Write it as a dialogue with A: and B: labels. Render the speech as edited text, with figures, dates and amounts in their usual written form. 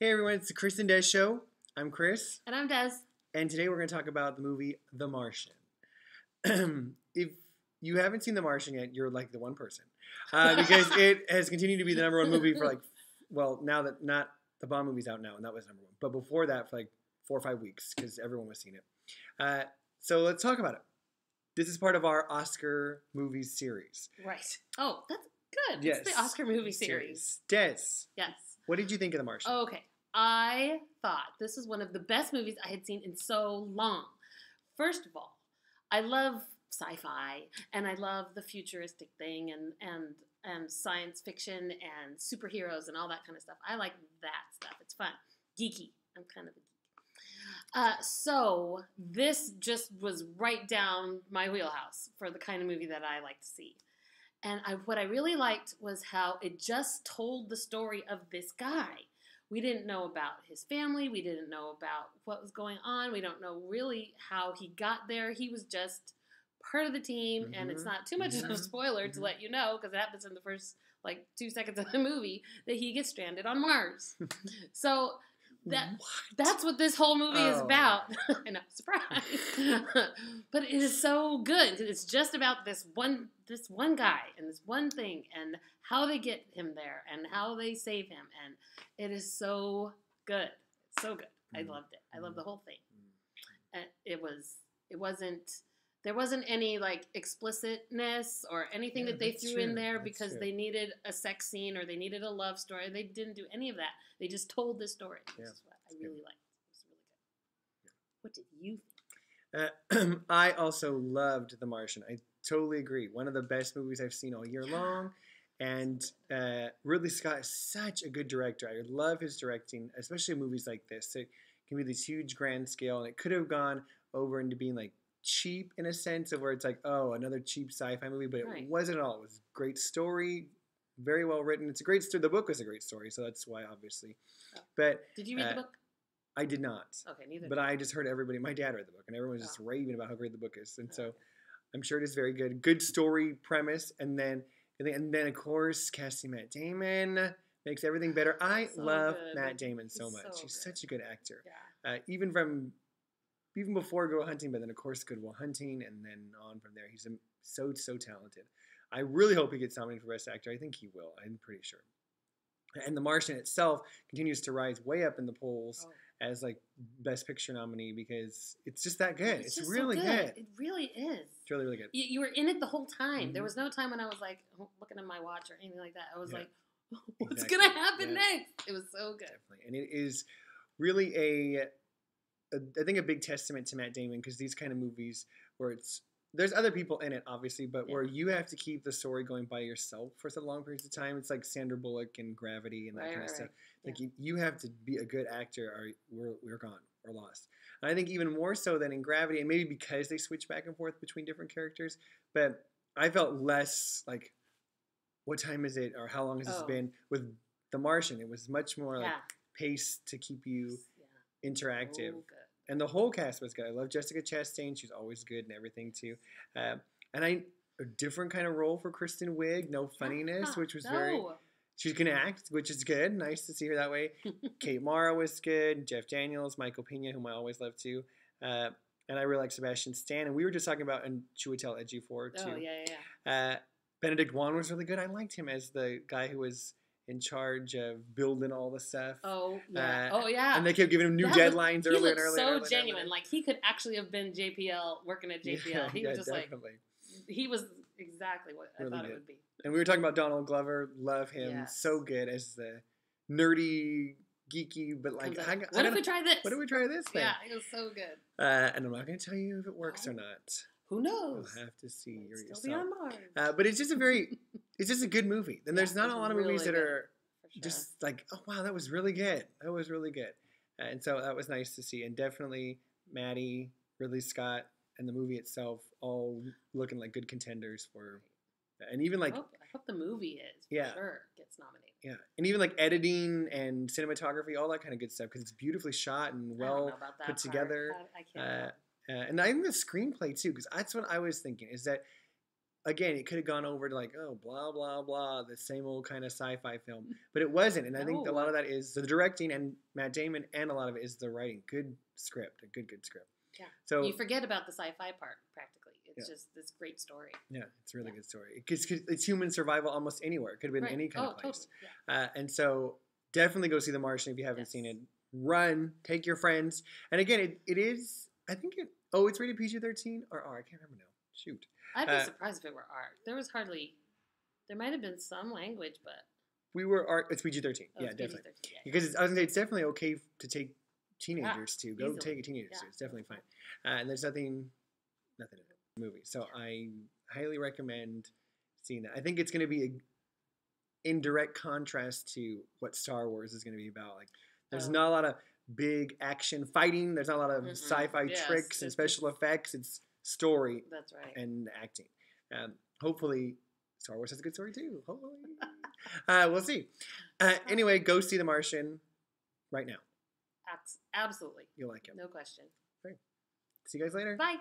A: Hey everyone, it's the Chris and Des Show. I'm Chris,
B: And I'm Des.
A: and today we're going to talk about the movie The Martian. If you haven't seen The Martian yet, you're like the one person. Because it has continued to be the number one movie for now that not the Bond movie's out now, and that was number one. But before that, for like 4 or 5 weeks, because everyone was seeing it. So let's talk about it. This is part of our Oscar movies series.
B: Right. Oh, that's good.
A: Yes.
B: It's the Oscar movie series.
A: Des.
B: Yes.
A: What did you think of The Martian?
B: Okay. I thought this was one of the best movies I had seen in so long. First of all, I love sci-fi and I love the futuristic thing and science fiction and superheroes and all that kind of stuff. I like that stuff. It's fun. Geeky. I'm kind of a geek. So this just was right down my wheelhouse for the kind of movie that I like to see. And what I really liked was how it just told the story of this guy. We didn't know about his family. We didn't know about what was going on. We don't know really how he got there. He was just part of the team, and it's not too much of a spoiler to let you know, because it happens in the first 2 seconds of the movie, that he gets stranded on Mars. So that's what this whole movie is about. I know, surprise. But it is so good. It's just about this one guy and this one thing and how they get him there and how they save him, and it is so good. It's so good. I loved it. I loved the whole thing. And there wasn't any explicitness or anything that they threw in there because they needed a sex scene or they needed a love story. They didn't do any of that. They just told this story. Which is what I really liked. It was really good. What did you think?
A: I also loved The Martian. I totally agree. One of the best movies I've seen all year long. And Ridley Scott is such a good director. I love his directing, especially in movies like this. It can be this huge grand scale, and it could have gone over into being cheap in a sense of where it's another cheap sci-fi movie, but it wasn't at all. It was a great story, very well written. It's a great story. The book was a great story, so that's why, obviously.
B: Oh.
A: But
B: did you read the book?
A: I did not.
B: Okay, neither.
A: But I just heard everybody. My dad read the book, and everyone was just raving about how great the book is, and so I'm sure it is very good. Good story premise, and then of course casting Matt Damon makes everything better. I love Matt Damon so much. He's such a good actor.
B: Yeah.
A: Even before Good Will Hunting, but then of course Good Will Hunting, and then on from there, he's so talented. I really hope he gets nominated for Best Actor. I think he will. I'm pretty sure. And The Martian itself continues to rise way up in the polls as Best Picture nominee because it's just that good. It's really
B: so
A: good.
B: It really is.
A: It's really good.
B: You were in it the whole time. Mm-hmm. There was no time when I was looking at my watch or anything like that. I was what's going to happen next? It was so good.
A: Definitely. And it is really I think a big testament to Matt Damon, because these kind of movies where there's other people in it, obviously, but where you have to keep the story going by yourself for such long periods of time. It's like Sandra Bullock and Gravity and that kind of stuff. You have to be a good actor or we're gone. We're lost. And I think even more so than in Gravity, and maybe because they switch back and forth between different characters, but I felt less what time is it or how long has this been? With The Martian, it was much more paced to keep you interactive.
B: Oh,
A: and the whole cast was good. I love Jessica Chastain. She's always good and everything too. And a different kind of role for Kristen Wiig. No funniness, which was she's going to act, which is good. Nice to see her that way. Kate Mara was good. Jeff Daniels, Michael Pena, whom I always love too. And I really like Sebastian Stan. And we were just talking about in Chiwetel Ejiofor too.
B: Oh, yeah.
A: Benedict Wong was really good. I liked him as the guy who was in charge of building all the stuff.
B: Oh, yeah.
A: And they kept giving him new deadlines earlier and earlier.
B: He looked so genuine. He could actually have been JPL, working at JPL. He was just definitely. He was exactly what really I thought it would be.
A: And we were talking about Donald Glover. Love him. Yes. So good as the nerdy, geeky, but
B: what if we try this?
A: What if we try this thing?
B: Yeah, it was so good.
A: And I'm not going to tell you if it works or not.
B: Who knows?
A: You'll have to see yourself.
B: Still be on Mars.
A: But it's just a good movie. And there's not a lot of movies that are just oh wow, that was really good. That was really good. And so that was nice to see. And definitely Maddie, Ridley Scott, and the movie itself all looking like good contenders for. And even
B: I hope the movie is for sure gets nominated.
A: Yeah, and even like editing and cinematography, all that kind of good stuff, because it's beautifully shot and well put together.
B: I can't.
A: And I think the screenplay too, because that's what I was thinking, is that again, it could have gone over to like, oh, blah, blah, blah, the same old kind of sci-fi film. But it wasn't. And I think a lot of that is the directing and Matt Damon, and a lot of it is the writing. Good script, a good script.
B: Yeah.
A: So
B: you forget about the sci-fi part practically. It's just this great story. Yeah,
A: it's a really good story. It's human survival almost anywhere. It could have been any kind of place.
B: Totally. Yeah.
A: And so definitely go see The Martian if you haven't seen it. Run, take your friends. And again, it is, I think it's rated PG-13 or R. I can't remember now. Shoot.
B: I'd be surprised if it were R. There might have been some language, but.
A: We were R. It's PG-13. Yeah, definitely. PG-13. Yeah. Because I was going to say, it's definitely okay to take teenagers to. Go easily. Take a teenager to. It's definitely fine. And there's nothing in the movie. So I highly recommend seeing that. I think it's going to be in direct contrast to what Star Wars is going to be about. Like, there's not a lot of big action fighting. There's not a lot of sci-fi tricks and special effects. It's story.
B: That's right.
A: And acting. Hopefully, Star Wars has a good story too. Hopefully. We'll see. Anyway, go see The Martian right now.
B: Absolutely.
A: You'll like it.
B: No question.
A: Great. See you guys later.
B: Bye.